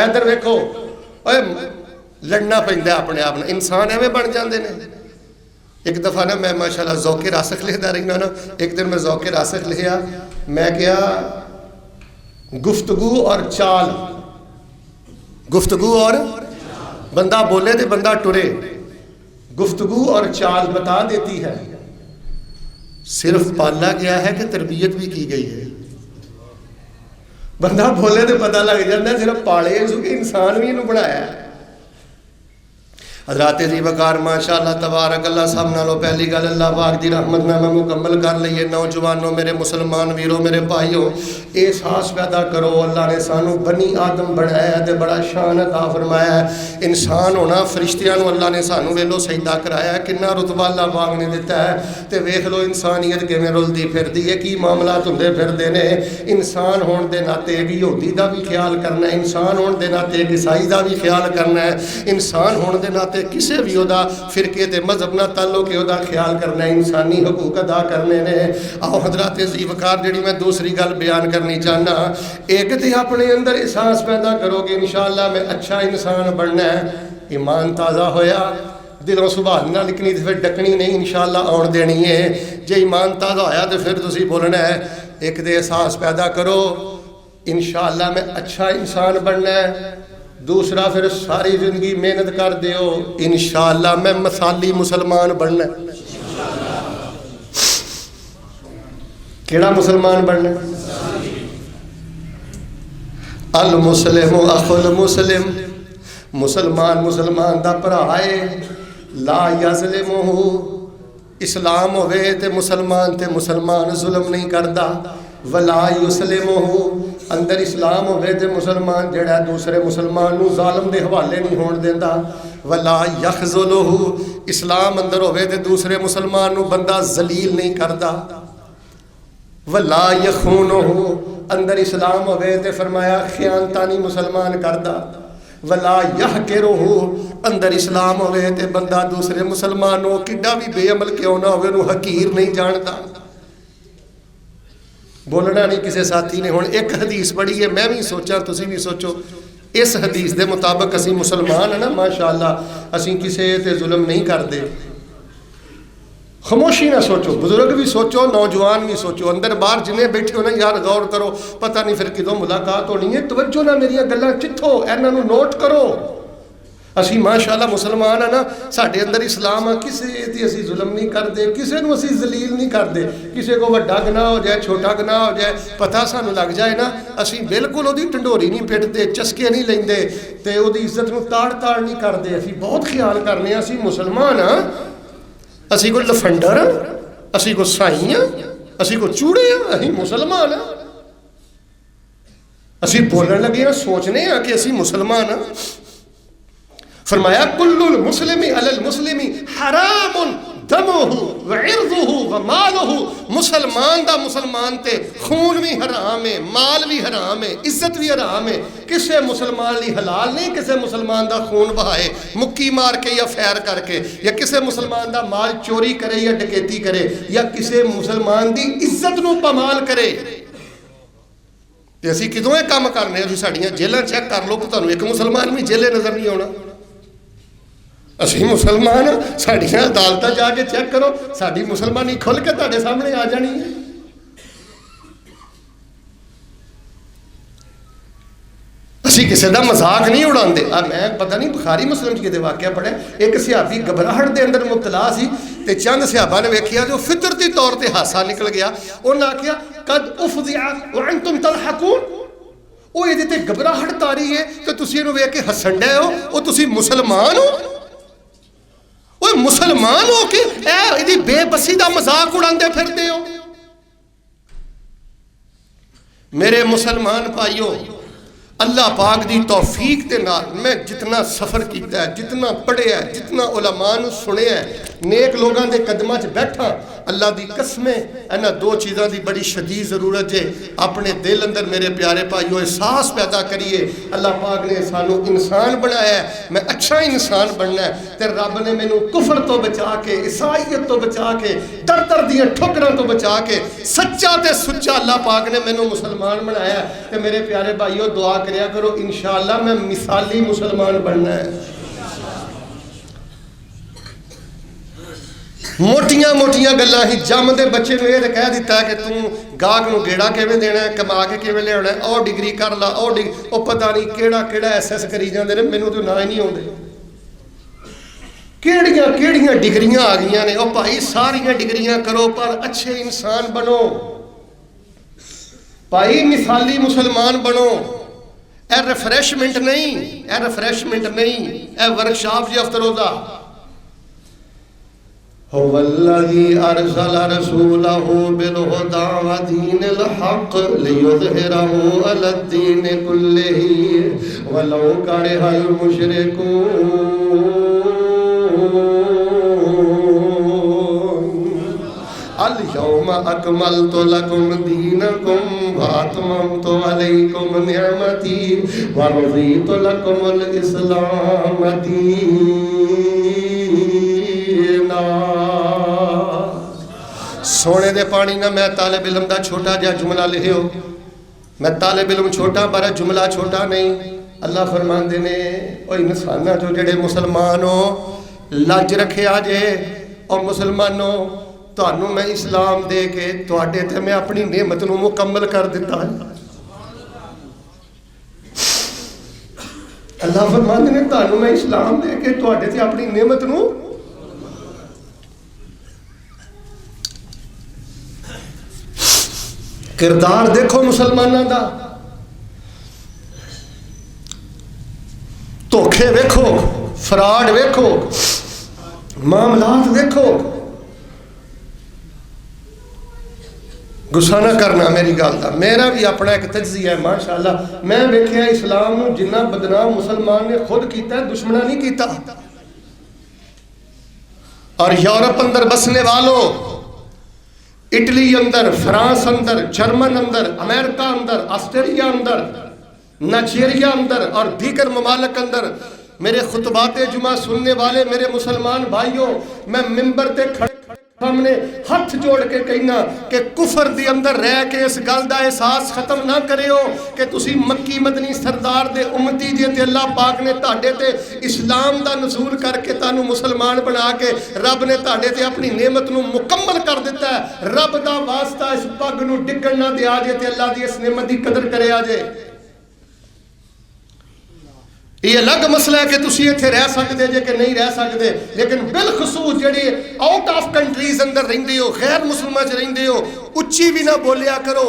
इधर वेखो लड़ना पैंदा अपने आप नाल, इंसान एवें बन जाते हैं। एक दफ़ा ना मैं माशाल्लाह ज़ौक़े रासिख लिखता रही ना, एक दिन मैं ज़ौक़े रासिख लिखा, मैं क्या गुफ्तगू और चाल, गुफ्तगू और बंदा बोले तो बंदा टुरे, गुफ्तगू और चाल बता देती है। सिर्फ पाला गया है कि तरबियत भी की गई है। बंदा बोले तो पता लग जाता है, सिर्फ पाले इंसान भी इन्हों बनाया है। हज़रात जी वकार माशाअल्लाह तबारक अल्लाह, सब नालों पहली गल अल्लाह पाक दी रहमत नाल मैं मुकम्मल कर लईए। नौजवानों, मेरे मुसलमान वीरों, मेरे भाइयों, एहसास पैदा करो अल्लाह ने सानू बनी आदम बनाया है, बड़ा शान अता फरमाया है। इंसान होना, फरिश्तियां नू अल्लाह ने सानू वेलो सजदा कराया है, कितना रुतबा अल्लाह पाक ने दिता है। तो वेख लो इंसानियत किवें रुलदी फिरदी है, की मामलात हुंदे फिरदे ने। इंसान होने के नाते एक यहूदी का भी ख्याल करना है, इंसान होने के नाते एक ईसाई का भी ख्याल करना है, इंसान होने के नाते किसी भी उहदा फिरके ते मजहब ना ताल्लुक है, उहदा ख्याल करना है, इंसानी हकूक अदा करने ने। आओ हज़रात जी वकार, जी मैं दूसरी गल बयान करनी चाहना, एक तो अपने अंदर एहसास पैदा करोगे इंशाअल्लाह मैं अच्छा इंसान बनना है। ईमान ताज़ा होया, दिलों सुभालना, लिखनी तो फिर डकनी नहीं इंशाअल्लाह आउण देनी है। जे ईमान ताज़ा होया तो फिर तुसी बोलना है। एक तो एहसास पैदा करो इंशाअल्लाह मैं अच्छा इंसान बनना है। दूसरा फिर सारी जिंदगी मेहनत कर दियो, इंशाअल्लाह मैं मसाली मुसलमान बनना। केड़ा मुसलमान बनना? अल मुस्लिम अखुल मुस्लिम, मुसलमान मुसलमान दा भरा है। ला यज़लिमुहु, इस्लाम होवे ते मुसलमान जुल्म नहीं करता। वला युस्लिमुहु, अंदर इस्लाम होवे ते मुसलमान जड़ा दूसरे मुसलमान नू जालिम दे हवाले नहीं होण देंदा। वला यखजुलुहु, इस्लाम अंदर होवे ते दूसरे मुसलमान नू बंदा जलील नहीं करता। वला यखूनुहु, अंदर इस्लाम होवे ते फरमाया खयानता नहीं मुसलमान करता। वला यहकिरुहु, अंदर इस्लाम होवे ते बंदा दूसरे मुसलमान नू किड्डा भी बेअमल क्यों ना होवे नू हकीर नहीं जानता। बोलना नहीं किसी साथी ने। हुण एक हदीस पढ़ी है, मैं भी सोचा तुसी भी सोचो, इस हदीस के मुताबिक असी मुसलमान है ना माशाअल्लाह, असी किसी ते जुल्म नहीं करते। खामोशी ना सोचो, बुजुर्ग भी सोचो, नौजवान भी सोचो, अंदर बाहर जिन्हें बैठे हो ना यार गौर करो, पता नहीं फिर किदों मुलाकात होनी है। तवज्जो ना मेरिया गल्लां चित्थो, इन्हां नूं नोट करो। असी माशाअल्लाह मुसलमान है ना, साढ़े अंदर इस्लाम है, किसी ते असी जुल्म नहीं करते, किसी नूं असी जलील नहीं करते। किसी को वड्डा गुनाह हो जाए, छोटा गुनाह हो जाए, पता सानूं लग जाए ना, असी बिल्कुल उहदी ढंडोरी नहीं पिटते, चस्के नहीं लेंदे ते उहदी इज्जत नूं ताड़ ताड़ नहीं करते। असी बहुत ख्याल करने, असी मुसलमान हाँ, असी कोई लफंडर हाँ, असी कोई साई हाँ, असी कोई चूड़े हाँ, असी मुसलमान हाँ। असी बोलने लगे हाँ, सोचने हाँ कि असी मुसलमान हाँ। फरमाया कुल्लुल मुस्लिमी अलल मुस्लिमी हरामुन दमुहु व इर्दुहु व मालुहु, मुसलमान दा मुसलमान ते खून भी हराम है, माल भी हराम है, इज्जत भी हराम है। किसी मुसलमान ली हलाल नहीं किसी मुसलमान दा खून बहाए मुक्की मार के या फैर करके, या किसी मुसलमान दा माल चोरी करे या डकैती करे, या किसी मुसलमान दी इज्जत नूं पमाल करे। ते असीं किदों ये काम करने? असीं साडियां जेलां चेक कर लो, तुहानूं एक मुसलमान भी जेले नज़र नहीं आउणा। असी मुसलमान साड़ियाँ अदालत जाके चेक करो, साड़ी मुसलमानी खुल के तुहाडे सामने आ जानी है। असी किसी का मजाक नहीं उड़ाते। मैं पता नहीं बुखारी मुस्लिम च किते वाक़या पढ़िया, एक सिहाबी घबराहट के अंदर मुबतला सी ते चंद सिहाबा ने वेखिया जो फितरती तौर पर हासा निकल गया। उन्हें आखिया कद उफज़िअ व अंतुम तलहकून, वो ये घबराहट तारी है तो तुसीं इहनूं वेख के हसन डे हो, वो तुसीं मुसलमान हो? वो मुसलमान हो कि इहदी बेबसी का मजाक उड़ाते फिरते हो? मेरे मुसलमान भाइयों, अल्लाह पाक दी तौफीक के नाल मैं जितना सफ़र किया है, जितना पढ़िया, जितना उलमा नूं सुनिया, नेक लोगों के कदमां च बैठा, अल्लाह दी कसमें इन्हां दो चीज़ों की बड़ी शदीद ज़रूरत है। अपने दिल अंदर मेरे प्यारे भाईओ एहसास पैदा करिए अल्लाह पाक ने सानू इंसान बनाया है, मैं अच्छा इंसान बनना है, तो रब ने मैनू कुफर तो बचा के, ईसाईयत तो बचा के, दर दर दियां ठोकरां तो बचा के सच्चा ते सुच्चा अल्लाह पाक ने मैनू मुसलमान बनाया। तो मेरे प्यारे भाईओ दुआ करिया करो, इंशाअल्लाह मैं मिसाली मुसलमान बनना है। मोटियां मोटियां गल्लां ही जमदे बच्चे नूं ये कह दिता कि तू गाहक नूं गेड़ा किवें देना है, कमा के किवें लियाउणा है, और डिग्री कर ला, और डिग्री ओ पता नहीं केड़ा केड़ा SS करी जांदे ने, मैनूं तो ना ही नहीं आउंदे। केड़ियां केड़ियां डिग्रियां आ गईयां ने। ओ भाई सारियां डिग्रियां करो पर अच्छे इंसान बनो भाई, मिसाली मुसलमान बनो। ए रिफ्रेशमेंट नहीं, ए रिफ्रेशमेंट नहीं, ए वर्कशॉप जी अफ्तरोज़ा। हुवल्लज़ी अरसल रसूलहु बिल-हुदा व दीनिल हक़ लियुज़हिरहु अलद्दीनि कुल्लिही वलौ करिहल मुशरिकून। अल-यौम अकमलतु लकुम दीनकुम व अतममतु अलैकुम निअमती व रज़ीतु लकुमुल इस्लाम दीना। सोने दे पानी ना मैं तालिब इल्म दा छोटा जिहा जुमला लिखियो, मैं तालिब इल्म छोटा पर जुमला छोटा नहीं। अल्लाह फरमांदे ने ओ इंसाना जो जेड़े मुसलमान हो लज रखिया जे, और मुसलमानों तुहानू मैं इस्लाम दे के तुहाडे ते मैं अपनी नेमत नू मुकम्मल कर दिता है। अल्लाह फरमांदे ने तुहानू मैं इस्लाम दे के तुहाडे ते अपनी नेमत नू। किरदार देखो मुसलमानों का, धोखे वेखो, फ्रॉड वेखो, मामलात वेखो। गुस्सा ना करना मेरी गल का, मेरा भी अपना एक तज्जिया है माशाअल्लाह। मैं वेख्या इस्लाम नूं जिन्ना बदनाम मुसलमान ने खुद किया, दुश्मना नहीं किया। और यूरोप अंदर बसने वालों, इटली अंदर, फ्रांस अंदर, जर्मन अंदर, अमेरिका अंदर, ऑस्ट्रेलिया अंदर, नाइजीरिया अंदर और दीगर ममालिक अंदर मेरे खुतबाते जुमा सुनने वाले मेरे मुसलमान भाइयों, मैं मिंबर ते खड़े सामने हाथ जोड़ के कहना कि कुफर दी अंदर रह के इस गल का एहसास खत्म ना करियो कि तुसी मक्की मदनी सरदार दे उम्मती जे ते अल्लाह पाक ने तुहाडे ते इस्लाम दा नज़ूल करके तुहानू मुसलमान बना के रब ने तुहाडे ते अपनी नेमत नू मुकम्मल कर दिता है। रब दा वास्ता इस पग नू डिगण ना दिया जे ते अल्लाह दी इस नेमत दी कदर करिया जे। ये अलग मसला है कि तुसी इत्थे रह सकते जे कि नहीं रह सकते, लेकिन बिलखसूस जेड़ी आउट ऑफ कंट्रीज अंदर रहिंदे हो, गैर मुसलमान च रहिंदे हो, उच्ची भी ना बोलिया करो,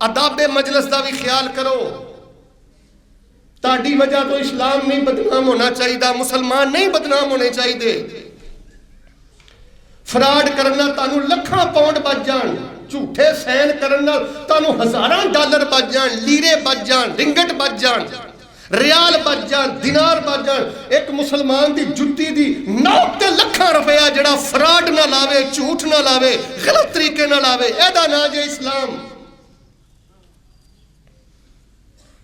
अदाबे मजलिस का भी ख्याल करो। ताड़ी वजह तो इस्लाम नहीं बदनाम होना चाहिए, मुसलमान नहीं बदनाम होने चाहिए। फ्रॉड करना तानू लखां पाउंड बच जान, झूठे सैन करना तानू हज़ारां डॉलर बच जान, लीरे बच जान, रिंगट बच जान, रियाल बच जान, दिनार बच जान। एक मुसलमान की जुत्ती दी नौक ते लखां रुपया जड़ा फ्रॉड ना लावे, झूठ ना लावे, गलत तरीके ना लावे, एदा ना जे इस्लाम।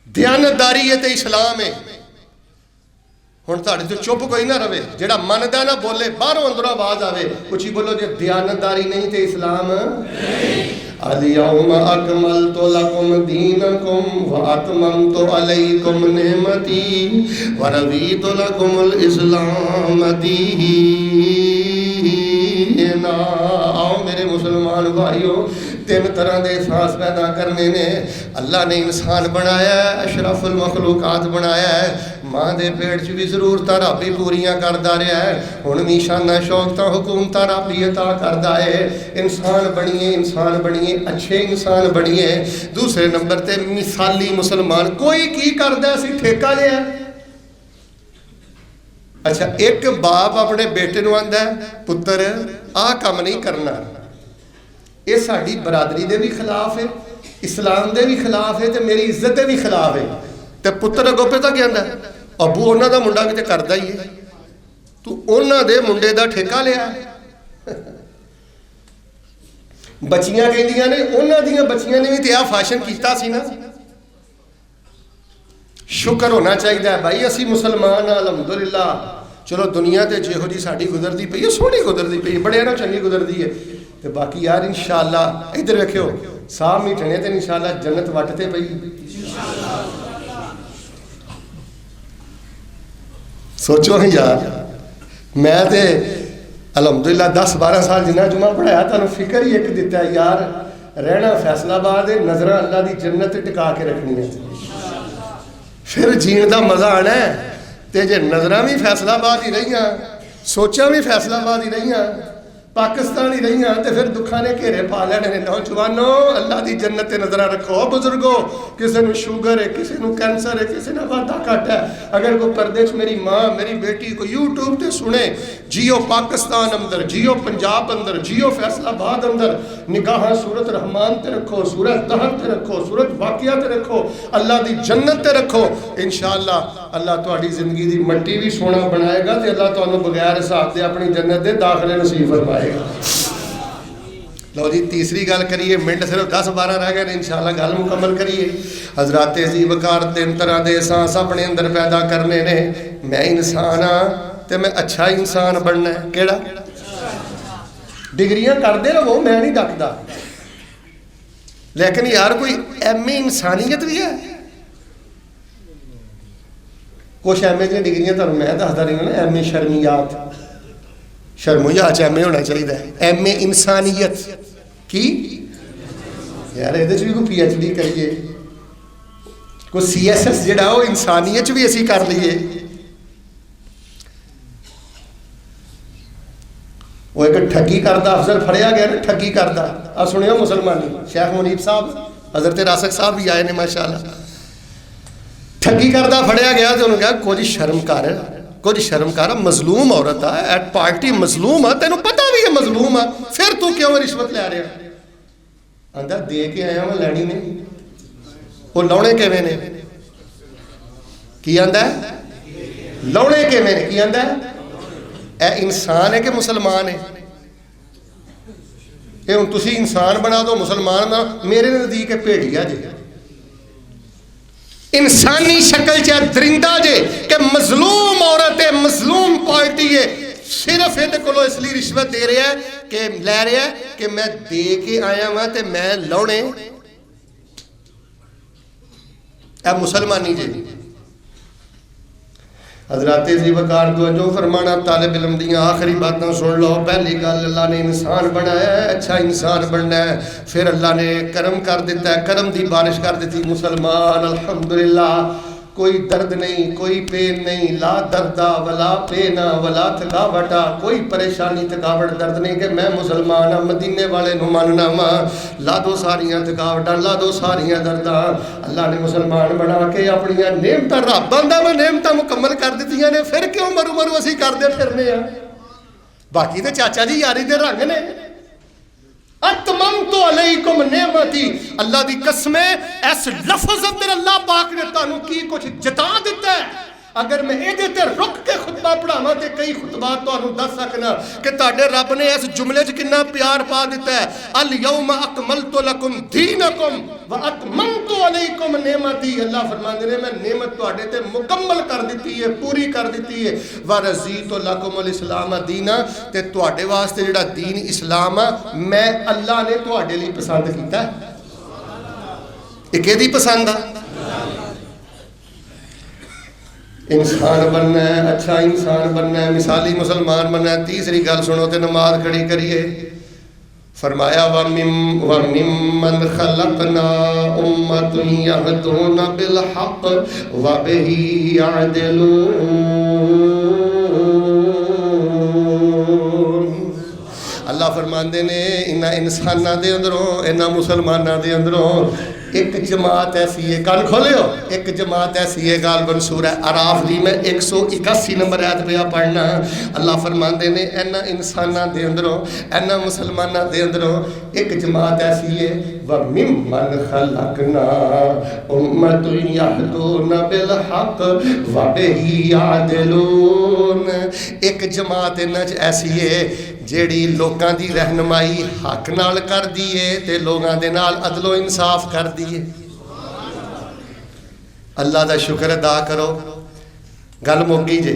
दयानतदारी है ते इस्लाम है। हुण तुहाडे तो चुप कोई ना रवे, जेड़ा मनदा ना बोले, बाहरों अंदरों आवाज आवे, कुछ ही बोलो जे दयानतदारी नहीं ते इस्लाम नहीं। अल-यौम अकमलतु लकुम दीनकुम व अतममतु अलैकुम निअमती व रज़ीतु लकुमुल इस्लाम दीना। आओ मेरे मुसलमान भाइयों, तीन तरह के एहसास पैदा करने ने। अल्लाह ने इंसान बनाया है, अशरफुल मखलूकात बनाया है, माँ के पेट च भी जरूरत रब ही पूरियां करता रहा है, हुण भी शाना शौकतां हुकूमत रब ही अता करता है। इंसान बनिए, इंसान बनिए, अच्छे इंसान बनिए। दूसरे नंबर ते मिसाली मुसलमान। कोई की करदा असीं ठेका लिया। अच्छा, एक बाप अपने बेटे नूं आंदा है, पुत्र आ काम नहीं करना, ये साड़ी बरादरी के भी खिलाफ है, इस्लाम के भी खिलाफ है, तो मेरी इज्जत के भी खिलाफ है। तो पुत्र अगों पता क्या कहता, अबू उन्हों का मुंडा भी तो करता ही है, तू उन्हों के मुंडे का ठेका लिया। बच्चियां कहंदियां ने उन्हां दियां बच्चियां ने भी तो यह फैशन किया सी ना। शुक्र होना चाहिए भाई असी मुसलमान हाँ अलहमदुलिल्लाह। चलो दुनिया तो जिहो जी साड़ी गुजरती पई है सोहनी गुजरती पई है बड़े ना चंगी गुजरती है तो बाकी यार इंशाअल्लाह इधर रखियो साह मीठने तो इंशाअल्लाह जन्नत वटते पई। सोचो यार मैं तो अलहमदुलिल्लाह 10-12 साल जिन्ना जुमा पढ़ाया तुहानू फिक्र ही एक दिता यार रहना फैसलाबाद नज़र अल्लाह की जन्नत टिका के रखनी है फिर जीण का मज़ा आना है। तो जे नज़र भी फैसलाबाद ही रही सोचा भी फैसलाबाद ही रही पाकिस्तान ही रही तो फिर दुखा ने घेरे पा लेने ने। नौजवानों अल्लाह की जन्नत नज़र रखो। बुजुर्गो किसी को शुगर है किसी को कैंसर है किसी ने वाधा घट है अगर कोई परदेश मेरी माँ मेरी बेटी को यूट्यूब पर सुने जियो पाकिस्तान अंदर जियो पंजाब अंदर जियो फैसलाबाद अंदर निगाह सूरत रहमान ते रखो सूरत दहर ते रखो सूरत वाकिया ते रखो अल्लाह की जन्नत ते रखो। इंशाअल्लाह अल्लाह तुहाडी जिंदगी की मट्टी भी सोना बनाएगा तो अल्लाह तुहानू बगैर हिसाब से अपनी जन्नत के दाखले नसीब फरमाएगा। लो जी तीसरी गल करिए मिनट सिर्फ 10-12 रह गए इंशाअल्लाह गल मुकम्मल करिए। हजरात जी वकार 3 तरह के एहसास अपने अंदर पैदा करने ने। मैं इंसान हाँ तो मैं अच्छा इंसान बनना है। केड़ा डिग्रियां करते रहो मैं नहीं डकदा लेकिन यार कोई MA इंसानियत भी है। कुछ MA दी डिग्रियां तुहानू मैं दसदा रही हूँ ना MA शर्मियात शर्मोयात MA होना चाहिए MA इंसानियत की यार ये भी कोई PhD करिए कोई CSS जिहड़ा वो इंसानियत भी असी कर लीए। वो एक ठगी करता अफसर फड़िया गया ना ठगी करता आ सुनियो मुसलमानी शेख मुनीब साहब हजरत रासक साहब भी आए ने माशाअल्लाह। ठगी करता फड़िया गया तो उन्होंने कहा कुछ शर्म कर मजलूम औरत है एट पार्टी मजलूम है तेन पता भी है मजलूम है फिर तू क्यों रिश्वत लै रहा। आंदा दे के आया मैं लैनी नहीं वो लाने किवें ने की आंदा लाने किवें ने की आंदा ए इंसान है कि मुसलमान है। ये हुण तुसीं इंसान बना दो मुसलमान ना मेरे नज़दीक है भेड़िया जे इंसानी शक्ल च दरिंदा जे कि मजलूम औरत है मजलूम पार्टी है सिर्फ ये को इसलिए रिश्वत दे रहा है कि लै रहा है कि मैं दे के आया वहां तो मैं लाने ए मुसलमानी जे। हजरात जी वकार जो फरमाना तालिब इल्म दी आखिरी बातें सुन लो। पहली गल अल्लाह ने इंसान बनाया है अच्छा इंसान बनना है फिर अल्लाह ने करम कर दिता है करम की बारिश कर दी मुसलमान अल्हम्दुलिल्लाह। कोई दर्द नहीं कोई पेन नहीं ला दर्दा वला पेना वला थकावटा कोई परेशानी थकावट दर्द नहीं कि मैं मुसलमान हाँ मदीने वाले नूं मनना वा ला दो सारियां थकावटां ला दो सारियां दर्दां। अल्लाह ने मुसलमान बना के अपनी नेमतां रब आंदा मैं नेमतां मुकम्मल कर दित्तियां ने फिर क्यों मरू मरू असीं करदे फिरने आ। बाकी तो चाचा जी यारी दे रंग ने अतममतु अलैकुम नेमती अल्लाह दी कसम इस लफ्ज़ अंदर अल्लाह पाक ने तुहानू की कुछ जता दिता है। अगर मैं ये रुक के खुतबा पढ़ावा तो कई खुतबा तुहानू दस सकना कि तुहाडे रब ने इस जुमले च कितना प्यार पा दिता है। अल यौम अकमलतु लकुम दीनकुम व अतममतु अलैकुम नेमती अल्लाह फरमांदे ने मैं नेमत तुहाडे ते मुकम्मल कर दी है पूरी कर दी है। व रज़ीतु लकुमुल इस्लाम दीना ते तुहाडे वास्ते जिहड़ा दीन इस्लाम आ मैं अल्लाह ने तुहाडे लई पसंद कीता है। ये किहदी पसंद आ इंसान बनना है अच्छा इंसान बनना है मिसाली मुसलमान बनना है। तीसरी गल सुनो तो नमाज खड़ी करिए। फरमाया वमिम्मन खलकना उम्मतुन यहदूना बिल हक़ व बिही यअदिलून। अल्लाह फरमाते ने इन्हां इंसानां दे अंदरों इन्हां मुसलमानां दे अंदरों एक जमात ऐसी है, कान खोलियो, एक जमात ऐसी है गालबन सूरह अराफ दी मैं 181 नंबर आयत पे पढ़ना। अल्लाह फरमाते ने इन्हां इंसानां दे अंदरों, इन्हां मुसलमानां दे अंदरों एक जमात ऐसी है, व मिम्मन खलकना उम्मतुन यहदूना बिल हक व बिही यादिलून। एक जमात इन्हां च ऐसी है ਜਿਹੜੀ ਲੋਕਾਂ ਦੀ रहनुमाई हक नाल करदी है ते लोगां दे नाल अदलो इंसाफ करदी है। अल्लाह दा शुक्र अदा करो, गल मुक गई जे।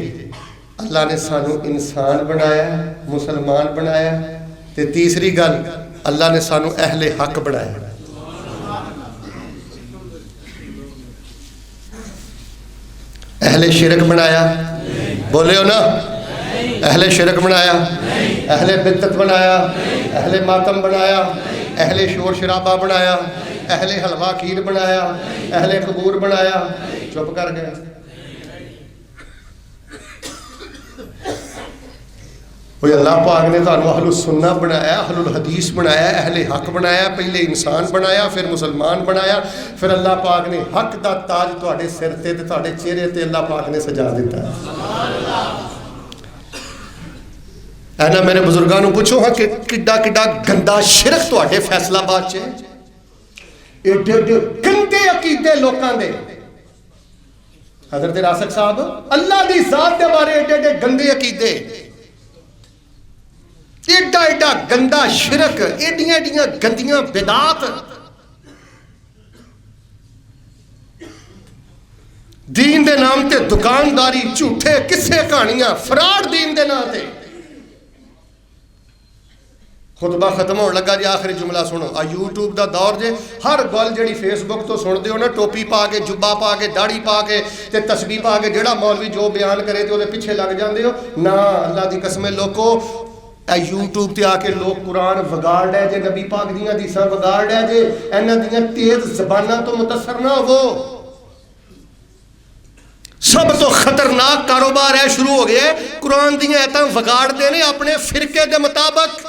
अल्लाह ने सानू इंसान बनाया, मुसलमान बनाया, ते तीसरी गल अल्लाह ने सानू अहले हक बनाया। अहले शिरक बनाया, बोले हो ना, अहले शिरक बनाया, अहले बिदअत बनाया, अहले मातम बनाया, अहले शोर शराबा बनाया, अहले हलवा खीर बनाया, अहले कबूर बनाया। चुप कर गया। कोई अल्लाह पाक ने तुहानू अहलुल सुन्ना बनाया, अहलुल हदीस बनाया, अहले हक बनाया। पहले इंसान बनाया, फिर मुसलमान बनाया, फिर अल्लाह पाक ने हक दा ताज तुहाडे सिर ते तुहाडे चेहरे ते अल्लाह पाक ने सजा दिता। है ना, मेरे बुजुर्गों को पूछो हाँ कि किड्डा किड्डा गंदा शिरक तुहाडे फैसलाबाद च, एडे एडे गंदे अकीदे लोकां दे। हजरत रासक साहब अल्लाह दी जात दे बारे एडे एडे गंदे अकीदे, एडा एडा गंदा शिरक, एडियां एडियां गंदियां बिदात, दीन दे नाम ते दुकानदारी, झूठे किस्से कहानियां, फ्रॉड दीन दे नाम ते। खुतबा खत्म होने लगा जी, आखिरी जुमला सुनो। आ यूट्यूब का दौर जे, हर गल जी फेसबुक तो सुनते हो ना, टोपी पा के, जुब्बा पा के, दाढ़ी पा के ते तस्बीह पा के जेड़ा मौलवी जो बयान करे तो पिछे लग जाते हो ना। अल्लाह की कसमें लोगों यूट्यूब ते आके लोग कुरान वगाड़ रहे जे, नबी पाक दियां हदीसां वगाड़ रहे जे। इन्हां दियां तेज जबानां तो मुतसर ना हो। सब तो खतरनाक कारोबार है शुरू हो गया, कुरान दियां आयतां वगाड़ते हैं अपने फिरके के मुताबिक।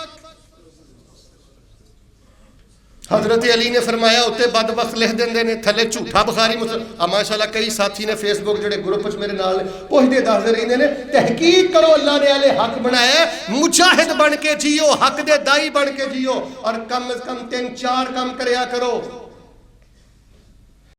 हजरत अली ने फरमाया उत्ते बदबख्त लिख देंगे ने, थले झूठा बुखारी मुसलमान। माशाअल्लाह कई साथी ने फेसबुक जोड़े ग्रुप मेरे नाल पुछते दसते रहते हैं, तहकीक करो अल्लाह ने अहले हक बनाया, मुजाहिद बन के जियो, हक दे दाई बन के जियो, और कम अज कम 3-4 काम करया करो।